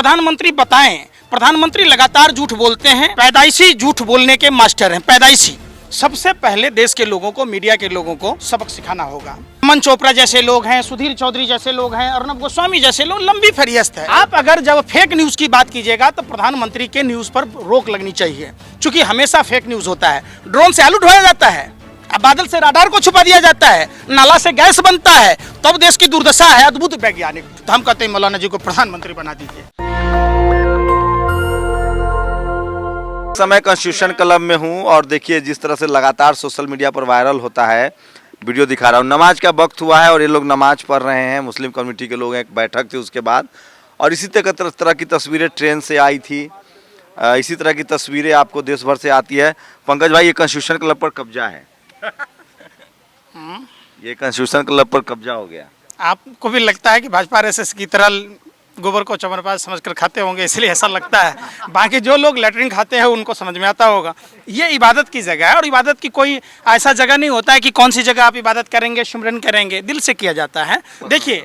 प्रधानमंत्री बताएं, प्रधानमंत्री लगातार झूठ बोलते हैं, पैदाइशी झूठ बोलने के मास्टर हैं, पैदाइशी। सबसे पहले देश के लोगों को, मीडिया के लोगों को सबक सिखाना होगा। अमन चोपड़ा जैसे लोग हैं, सुधीर चौधरी जैसे लोग हैं, अर्नब गोस्वामी जैसे लोग, लंबी फहरिस्त है। आप अगर जब फेक न्यूज की बात कीजिएगा तो प्रधानमंत्री के न्यूज पर रोक लगनी चाहिए, क्योंकि हमेशा फेक न्यूज होता है। ड्रोन से आलू ढोया जाता है, अब बादल से राडार को छुपा दिया जाता है, नाला से गैस बनता है, तब देश की दुर्दशा है। अद्भुत वैज्ञानिक। तो हम कहते हैं मौलाना जी को प्रधानमंत्री बना दीजिए। समय कॉन्स्टिट्यूशन क्लब में हूं और देखिए जिस तरह से लगातार सोशल मीडिया पर वायरल होता है, वीडियो दिखा रहा हूं। नमाज का वक्त हुआ है और ये लोग नमाज पढ़ रहे हैं। मुस्लिम कम्युनिटी के लोग, एक बैठक थी उसके बाद, और इसी तरह की तस्वीरें ट्रेन से आई थी। इसी तरह की तस्वीरें आपको देश भर से आती है। पंकज भाई, ये कॉन्स्टिट्यूशन क्लब पर कब्जा है। ये कॉन्स्टिट्यूशन क्लब पर कब्जा हो गया। आपको भी लगता है कि भाजपा आरएसएस की तरह गोबर को चमरपास समझकर खाते होंगे, इसलिए ऐसा लगता है। बाकी जो लोग लेटरिन खाते हैं उनको समझ में आता होगा। ये इबादत की जगह है और इबादत की कोई ऐसा जगह नहीं होता है कि कौन सी जगह आप इबादत करेंगे, सुमरन करेंगे। दिल से किया जाता है। देखिए,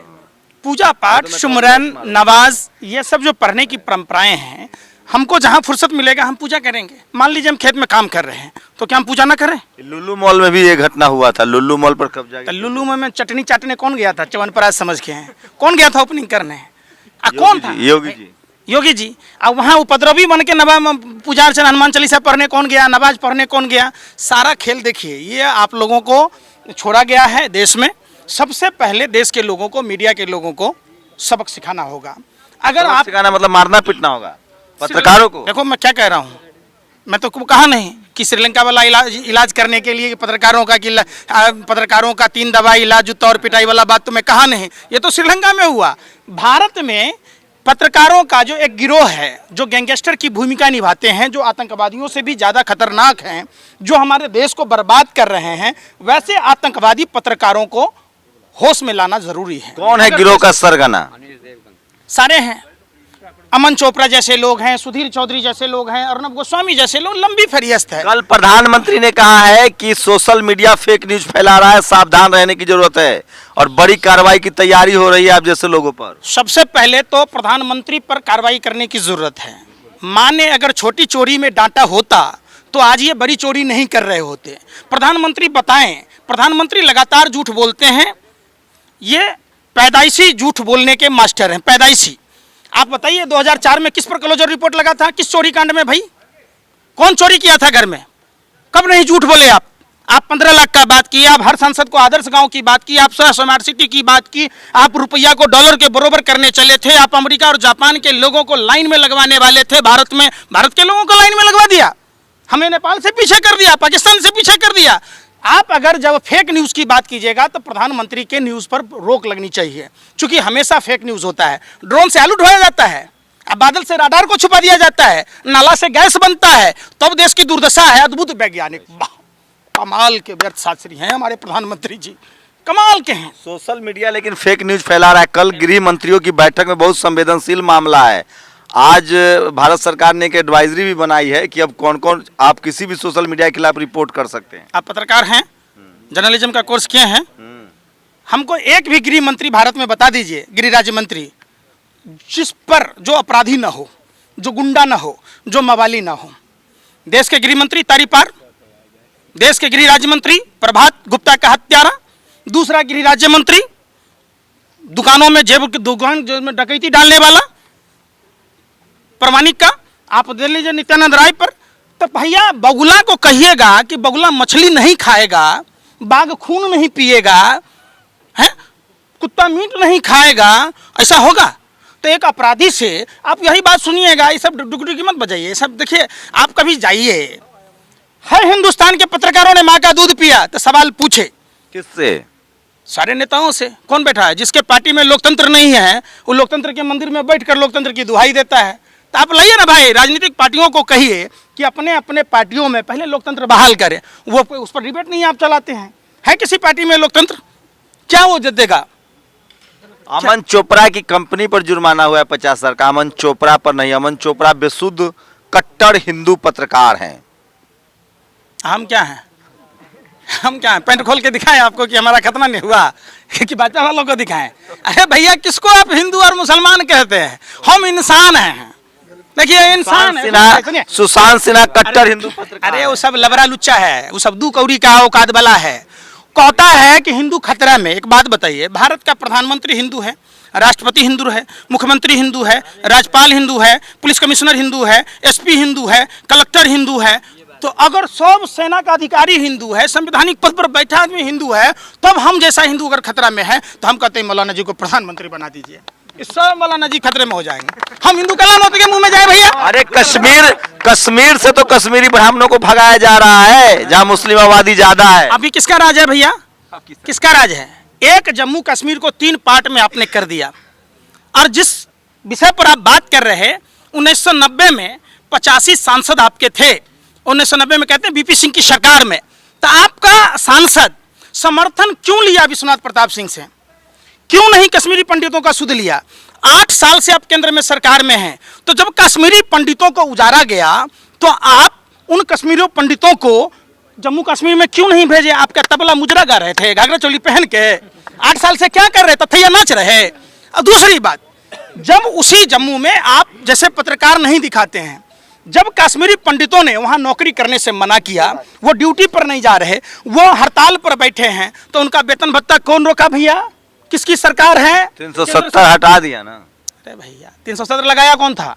पूजा पाठ, सुमरन, नमाज, ये सब जो पढ़ने की परंपराएं हैं, हमको जहाँ फुर्सत मिलेगा हम पूजा करेंगे। मान लीजिए हम खेत में काम कर रहे हैं, तो क्या हम पूजा ना करें? लुल्लू मॉल में भी ये घटना हुआ था। लुल्लू मॉल पर कब्जा। लुल्लू में चटनी चाटने कौन गया था? च्यवनप्राश समझ के हैं। कौन गया था ओपनिंग करने? कौन था? योगी जी। योगी जी। अब वहाँ उपद्रवी बन के पूजा अर्चना, हनुमान चालीसा पढ़ने कौन गया? नमाज पढ़ने कौन गया? सारा खेल देखिए, ये आप लोगों को छोड़ा गया है देश में। सबसे पहले देश के लोगों को, मीडिया के लोगों को सबक सिखाना होगा। अगर आप सिखाना मतलब मारना पीटना होगा पत्रकारों को। देखो, मैं क्या कह रहा हूँ, मैं तो कहा नहीं कि श्रीलंका वाला इलाज करने के लिए पत्रकारों का 3 दवाई इलाज, जूता और पिटाई वाला बात तो मैं कहा नहीं। ये तो श्रीलंका में हुआ। भारत में पत्रकारों का जो एक गिरोह है, जो गैंगस्टर की भूमिका निभाते हैं, जो आतंकवादियों से भी ज़्यादा खतरनाक हैं, जो हमारे देश को बर्बाद कर रहे हैं, वैसे आतंकवादी पत्रकारों को होश में लाना जरूरी है। कौन है गिरोह का सरगना? सारे हैं। अमन चोपड़ा जैसे लोग हैं, सुधीर चौधरी जैसे लोग हैं, अर्नब गोस्वामी जैसे लोग, लंबी फहरिस्त है। कल प्रधानमंत्री ने कहा है कि सोशल मीडिया फेक न्यूज फैला रहा है, सावधान रहने की जरूरत है और बड़ी कार्रवाई की तैयारी हो रही है आप जैसे लोगों पर। सबसे पहले तो प्रधानमंत्री पर कार्रवाई करने की जरूरत है। माँ ने अगर छोटी चोरी में डांटा होता तो आज ये बड़ी चोरी नहीं कर रहे होते। प्रधानमंत्री बताएं, प्रधानमंत्री लगातार झूठ बोलते हैं, ये पैदाइशी झूठ बोलने के मास्टर हैं, पैदाइशी। आप बताइए 2004 में किस पर क्लोजर रिपोर्ट लगा था? किस चोरी कांड में भाई? कौन चोरी किया था घर में? कब नहीं झूठ बोले आप? 15 लाख का बात की, आप हर सांसद को आदर्श गांव की बात की, आप स्मार्ट सिटी की बात की, आप रुपया को डॉलर के बरोबर करने चले थे, आप अमेरिका और जापान के लोगों को लाइन में लगवाने वाले थे। भारत के लोगों को लाइन में लगवा दिया, हमें नेपाल से पीछे कर दिया, पाकिस्तान से पीछे कर दिया। आप अगर जब फेक न्यूज़ की बात कीजिएगा तो प्रधानमंत्री के न्यूज़ पर रोक लगनी चाहिए, क्योंकि हमेशा फेक न्यूज़ होता है। ड्रोन से आलू ढोया जाता है, अब बादल से राडार को छुपा दिया जाता है, नाला से गैस बनता है, तब देश की दुर्दशा है। अद्भुत वैज्ञानिक। कमाल के व्यर्थ शास्त्री हैं हमारे प्रधानमंत्री जी, कमाल के हैं। सोशल मीडिया लेकिन फेक न्यूज फैला रहा है। कल गृह मंत्रियों की बैठक में बहुत संवेदनशील मामला है। आज भारत सरकार ने एक एडवाइजरी भी बनाई है कि अब कौन कौन आप किसी भी सोशल मीडिया के खिलाफ रिपोर्ट कर सकते हैं। आप पत्रकार हैं, जर्नलिज्म का कोर्स किए हैं, हमको एक भी गृह मंत्री भारत में बता दीजिए, गृह राज्य मंत्री, जिस पर जो अपराधी ना हो, जो गुंडा ना हो, जो मवाली ना हो। देश के गृह मंत्री तारीपार, देश के गृह राज्य मंत्री प्रभात गुप्ता का हत्यारा, दूसरा गृह राज्य मंत्री दुकानों में दुकान में डकैती डालने वाला प्रमाणिक का। आप देख लीजिए नित्यानंद राय पर। तो भैया बगुला को कहिएगा कि बगुला मछली नहीं खाएगा, बाघ खून नहीं पिएगा, है, कुत्ता मीट नहीं खाएगा, ऐसा होगा? तो एक अपराधी से आप यही बात सुनिएगा। ये सब डुगडुगी मत बजाइए। सब देखिए, आप कभी जाइए, हर हिंदुस्तान के पत्रकारों ने माँ का दूध पिया, तो सवाल पूछे किससे? सारे नेताओं से। कौन बैठा है? जिसके पार्टी में लोकतंत्र नहीं है, वो लोकतंत्र के मंदिर में बैठकर लोकतंत्र की दुहाई देता है। तो आप लाइए ना भाई, राजनीतिक पार्टियों को कहिए कि अपने अपने पार्टियों में पहले लोकतंत्र बहाल करें। वो उस पर डिबेट नहीं आप चलाते हैं। है किसी पार्टी में लोकतंत्र? क्या वो देगा? अमन चोपड़ा की कंपनी पर जुर्माना हुआ है 50,000 का। अमन चोपड़ा पर नहीं। अमन चोपड़ा बेसुध कट्टर हिंदू पत्रकार हैं। हम क्या हैं? हम क्या पैंट खोल के दिखाएं आपको कि हमारा खतना नहीं हुआ कि बच्चा वालों को दिखाएं? अरे भैया, किसको आप हिंदू और मुसलमान कहते हैं? हम इंसान हैं। देखिए, इंसान है। सुशांत सिन्हा कट्टर हिंदू पत्रकार। अरे वो सब लबरा लुच्चा है, वो सब दू कौड़ी का औकात वाला है। कहता है कि हिंदू खतरा में। एक बात बताइए, भारत का प्रधानमंत्री हिंदू है, राष्ट्रपति हिंदू है, मुख्यमंत्री हिंदू है, राज्यपाल हिंदू है, पुलिस कमिश्नर हिंदू है, एसपी हिंदू है, कलेक्टर हिंदू है। तो अगर सब सेना का अधिकारी हिंदू है, संवैधानिक पद पर बैठा आदमी हिंदू है, तब हम जैसा हिंदू अगर खतरा में है तो हम कहते हैं मौलाना जी को प्रधानमंत्री बना दीजिए। इस सब मौलाना जी खतरे में हो जाएंगे। हम हिंदू कलाम होते के मुंह में जाए भैया? अरे कश्मीर से तो कश्मीरी ब्राह्मणों को भगाया जा रहा है, जहाँ मुस्लिम आबादी ज्यादा है। अभी किसका राज है भैया? किसका राज है? एक जम्मू कश्मीर को 3 पार्ट में आपने कर दिया। और जिस विषय पर आप बात कर रहे हैं, 1990 में 85 सांसद आपके थे। 1990 में कहते हैं बीपी सिंह की सरकार में। तो आपका सांसद समर्थन क्यों लिया विश्वनाथ प्रताप सिंह से? क्यों नहीं कश्मीरी पंडितों का सुध लिया? 8 साल से आप केंद्र में सरकार में हैं। तो जब कश्मीरी पंडितों को उजाड़ा गया तो आप उन कश्मीरी पंडितों को जम्मू कश्मीर में क्यों नहीं भेजे? आपका तबला मुजरा गा रहे थे घाघरा चोली पहन के। 8 साल से क्या कर रहे? तथैया नाच रहे। और दूसरी बात, जब उसी जम्मू में आप जैसे पत्रकार नहीं दिखाते हैं, जब कश्मीरी पंडितों ने वहां नौकरी करने से मना किया, वो ड्यूटी पर नहीं जा रहे, वो हड़ताल पर बैठे हैं, तो उनका वेतन भत्ता कौन रोका भैया? किसकी सरकार है? 370 हटा दिया ना। अरे भैया, 370 लगाया कौन था?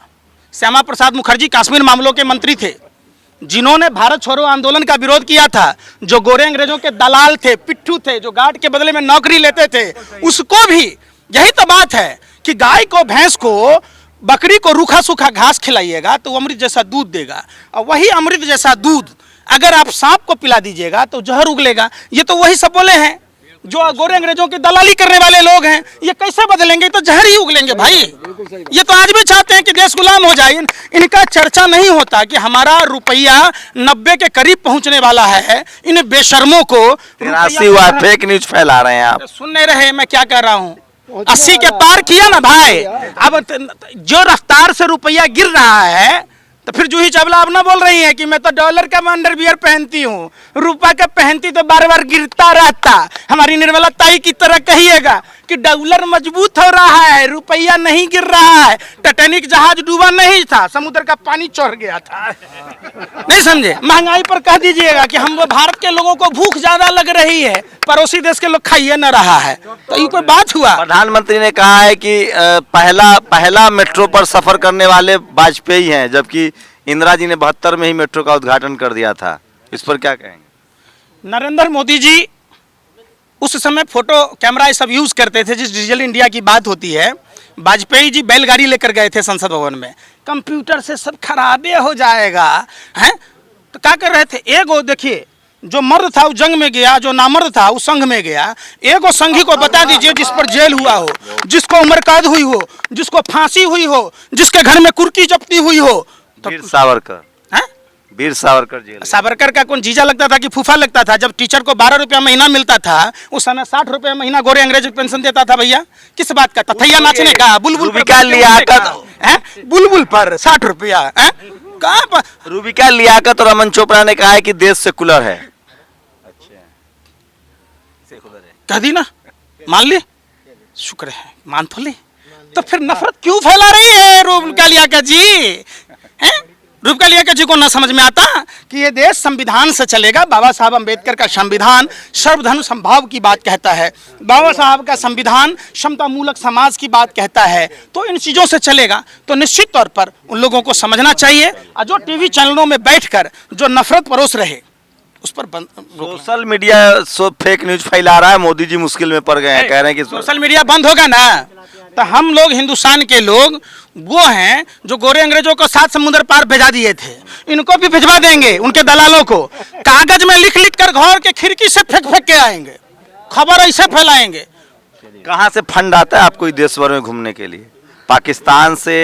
श्यामा प्रसाद मुखर्जी कश्मीर मामलों के मंत्री थे, जिन्होंने भारत छोड़ो आंदोलन का विरोध किया था, जो गोरे अंग्रेजों के दलाल थे, पिट्ठू थे, जो गार्ड के बदले में नौकरी लेते थे। उसको भी यही तो बात है कि गाय को, भैंस को, बकरी को रूखा सूखा घास खिलाइएगा तो अमृत जैसा दूध देगा, और वही अमृत जैसा दूध अगर आप सांप को पिला दीजिएगा तो जहर उगलेगा। ये तो वही सब बोले हैं जो गोरे अंग्रेजों की दलाली करने वाले लोग हैं। ये कैसे बदलेंगे? तो जहर ही उगलेंगे भाई। ये तो आज भी चाहते हैं कि देश गुलाम हो जाए। इनका चर्चा नहीं होता कि हमारा रुपया 90 के करीब पहुंचने वाला है। इन बेशर्मों को 83 हुआ, फेक न्यूज फैला रहे हैं आप। सुन नहीं रहे मैं क्या कर रहा हूँ? 80 के पार किया ना भाई। अब जो रफ्तार से रुपया गिर रहा है, तो फिर जूही चावला अब ना बोल रही है कि मैं तो डॉलर का अंडरवियर पहनती हूँ, रुपया का पहनती तो बार बार गिरता रहता। हमारी निर्मला ताई की तरह कहिएगा कि डॉलर मजबूत हो रहा है, रुपया नहीं गिर रहा है। टाइटैनिक जहाज डूबा नहीं था, समुद्र का पानी चढ़ गया था। नहीं समझे? महंगाई पर कह दीजिएगा कि हम भारत के लोगों को भूख ज्यादा लग रही है, पड़ोसी देश के लोग खाइए न रहा है। तो ये कोई बात हुआ? प्रधानमंत्री ने कहा है कि पहला मेट्रो पर सफर करने वाले वाजपेयी हैं, जबकि इंदिरा जी ने 72 में ही मेट्रो का उद्घाटन कर दिया था। इस पर क्या कहेंगे? नरेंद्र मोदी जी उस समय फोटो कैमरा सब यूज करते थे। जिस डिजिटल इंडिया की बात होती है, वाजपेयी जी बैलगाड़ी लेकर गए थे संसद भवन में। कंप्यूटर से सब खराबे हो जाएगा हैं, तो क्या कर रहे थे? एगो देखिए, जो मर्द था वो जंग में गया, जो नामर्द था वो संघ में गया। एगो संघी को बता दीजिए जिस पर जेल हुआ हो, जिसको उम्र कैद हुई हो, जिसको फांसी हुई हो, जिसके घर में कुर्की जब्ती हुई हो। वीर सावरकर। वीर सावरकर जेल। सावरकर का कौन जीजा लगता था कि फूफा लगता था? जब टीचर को 12 रुपया महीना मिलता था, उस समय 60 रुपया महीना गोरे अंग्रेज पेंशन देता था भैया। किस बात का? तथैया नाचने का? बुलबुल बुलबुल पर 60 रुपया कहाँ पर? रूबिका लियाकत और अमन चोपड़ा ने कहा है कि देश सेकुलर है। अच्छा, सेकुलर है कह दी ना, मान ली, शुक्र है मान तो ली। तो फिर नफरत क्यों फैला रही है रूबिका लियाकत जी? हैं? रूबिका लियाकत जी को ना समझ में आता कि ये देश संविधान से चलेगा। बाबा साहब अंबेडकर का संविधान सर्वधर्म समभाव की बात कहता है। बाबा साहब का संविधान समता मूलक समाज की बात कहता है। तो इन चीज़ों से चलेगा तो निश्चित तौर पर उन लोगों को समझना चाहिए। और जो टीवी चैनलों में बैठकर जो नफरत परोस रहे उस पर सोशल मीडिया फेक न्यूज फैला रहा है। मोदी जी मुश्किल में पड़ गए हैं, कह रहे हैं कि सोशल मीडिया बंद होगा ना तो हम लोग हिंदुस्तान के लोग वो हैं जो गोरे अंग्रेजों को 7 समुद्र पार भेजा दिए थे, इनको भी भिजवा देंगे। उनके दलालों को कागज में लिख लिख कर घर के खिड़की से फेंक फेंक के आएंगे, खबर ऐसे फैलाएंगे। कहाँ से फंड आता है आपको देश भर में घूमने के लिए? पाकिस्तान से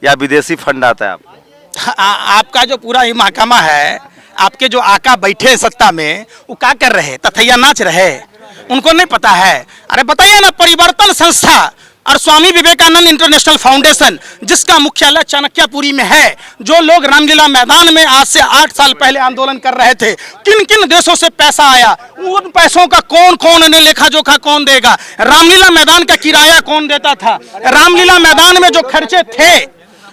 या विदेशी फंड आता है आपको? आपका जो पूरा ही महकमा है, आपके जो आका बैठे हैं सत्ता में, वो क्या कर रहे? तथैया नाच रहे? उनको नहीं पता है? अरे बताइए ना, परिवर्तन संस्था और स्वामी विवेकानंद इंटरनेशनल फाउंडेशन जिसका मुख्यालय चाणक्यपुरी में है, जो लोग रामलीला मैदान में आज से 8 साल पहले आंदोलन कर रहे थे, किन किन देशों से पैसा आया, उन पैसों का कौन कौन ने लेखा जोखा कौन देगा, रामलीला मैदान का किराया कौन देता था, रामलीला मैदान में जो खर्चे थे,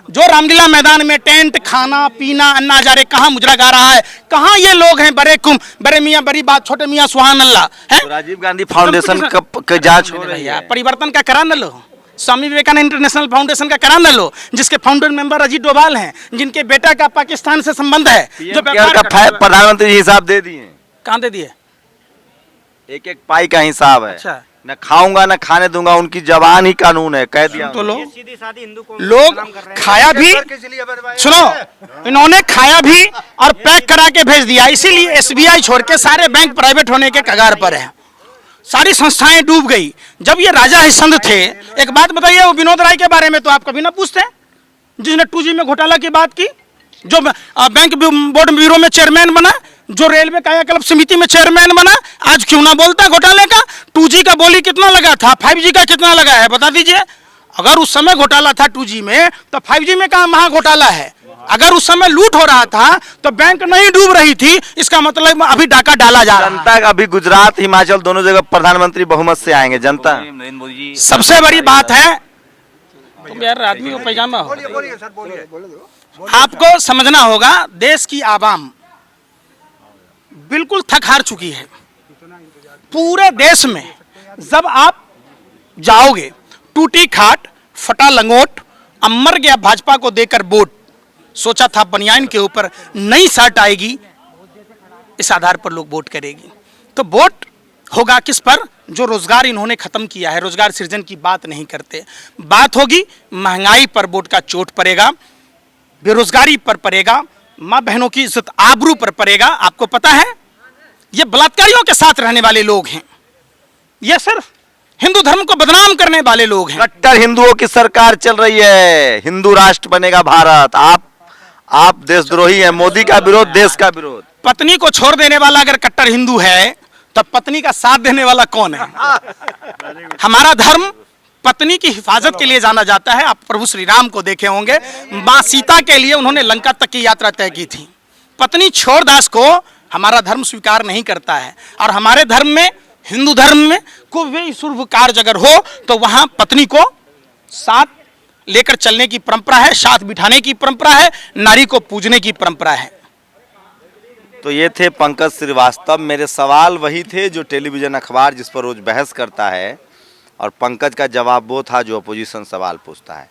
जो रामलीला मैदान में टेंट, खाना पीना, अन्ना हजारे कहाँ मुजरा गा रहा है, कहाँ ये लोग हैं, बड़े मियाँ बड़ी बात, छोटे मियाँ सुहान अल्लाह है। तो राजीव गांधी फाउंडेशन का जांच हो रही है, परिवर्तन का करा न लो, स्वामी विवेकानंद इंटरनेशनल फाउंडेशन का करा न लो, जिसके फाउंडर मेंबर अजीत डोभाल हैं, जिनके बेटा का पाकिस्तान से संबंध है, जो प्रधानमंत्री जी हिसाब दे दिए, कहाँ दे दिए, एक एक पाई का हिसाब है। अच्छा, न खाऊंगा न खाने दूंगा, उनकी जबान ही कानून है, कह दिया तो लोग खाया भी, सुनो, इन्होंने खाया भी और पैक करा के भेज दिया, इसीलिए एसबीआई छोड़ के सारे बैंक प्राइवेट होने के कगार पर है, सारी संस्थाएं डूब गई। जब ये राजा हरिश्चंद्र थे, एक बात बताइए, वो विनोद राय के बारे में तो आप कभी ना पूछते, जिसने 2G में घोटाला की बात की, जो बैंक बोर्ड ब्यूरो में चेयरमैन बना, जो रेलवे कायाकल्प समिति में चेयरमैन बना, आज क्यों ना बोलता घोटाले का। 2G का बोली कितना लगा था, 5G का कितना लगा है, बता दीजिए। अगर उस समय घोटाला था 2G में, तो 5G में कहाँ महा घोटाला है। अगर उस समय लूट हो रहा था तो बैंक नहीं डूब रही थी, इसका मतलब अभी डाका डाला जा रहा है। जनता अभी गुजरात हिमाचल दोनों जगह प्रधानमंत्री बहुमत से आएंगे। जनता सबसे बड़ी बात है, तो यार आदमी को पैजामा हो, आपको समझना होगा, देश की आवाम बिल्कुल थक हार चुकी है। पूरे देश में जब आप जाओगे, टूटी खाट, फटा लंगोट, अब मर गया भाजपा को देकर वोट, सोचा था बनियान के ऊपर नई शर्ट आएगी, इस आधार पर लोग वोट करेगी। तो वोट होगा किस पर, जो रोजगार इन्होंने खत्म किया है, रोजगार सृजन की बात नहीं करते। बात होगी महंगाई पर, वोट का चोट पड़ेगा, बेरोजगारी पर पड़ेगा, माँ बहनों की इज्जत आबरू पर पड़ेगा। आपको पता है, ये बलात्कारियों के साथ रहने वाले लोग हैं, ये सिर्फ हिंदू धर्म को बदनाम करने वाले लोग हैं। कट्टर हिंदुओं की सरकार चल रही है, हिंदू राष्ट्र बनेगा भारत। आप देशद्रोही हैं, मोदी का विरोध, देश का विरोध। पत्नी को छोड़ देने वाला अगर कट्टर हिंदू है, तो पत्नी का साथ देने वाला कौन है। हमारा धर्म पत्नी की हिफाजत के लिए जाना जाता है। आप प्रभु श्री राम को देखे होंगे, माँ सीता के लिए उन्होंने लंका तक की यात्रा तय की थी। पत्नी छोड़दास को हमारा धर्म स्वीकार नहीं करता है, और हमारे धर्म में, हिंदू धर्म में, कोई भी शुभ कार्य अगर हो तो वहां पत्नी को साथ लेकर चलने की परंपरा है, साथ बिठाने की परंपरा है, नारी को पूजने की परंपरा है। तो ये थे पंकज श्रीवास्तव। मेरे सवाल वही थे जो टेलीविजन अखबार जिस पर रोज बहस करता है, और पंकज का जवाब वो था जो अपोजिशन सवाल पूछता है।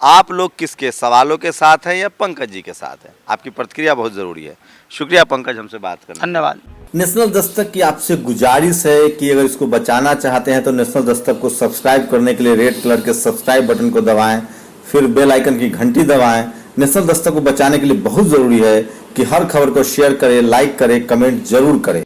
आप लोग किसके सवालों के साथ हैं या पंकज जी के साथ हैं? आपकी प्रतिक्रिया बहुत जरूरी है। शुक्रिया पंकज, हमसे बात करने। धन्यवाद। नेशनल दस्तक की आपसे गुजारिश है कि अगर इसको बचाना चाहते हैं तो नेशनल दस्तक को सब्सक्राइब करने के लिए रेड कलर के सब्सक्राइब बटन को दबाएं, फिर बेल आइकन की घंटी दबाएं। नेशनल दस्तक को बचाने के लिए बहुत जरूरी है कि हर खबर को शेयर करें, लाइक करें, कमेंट जरूर करें।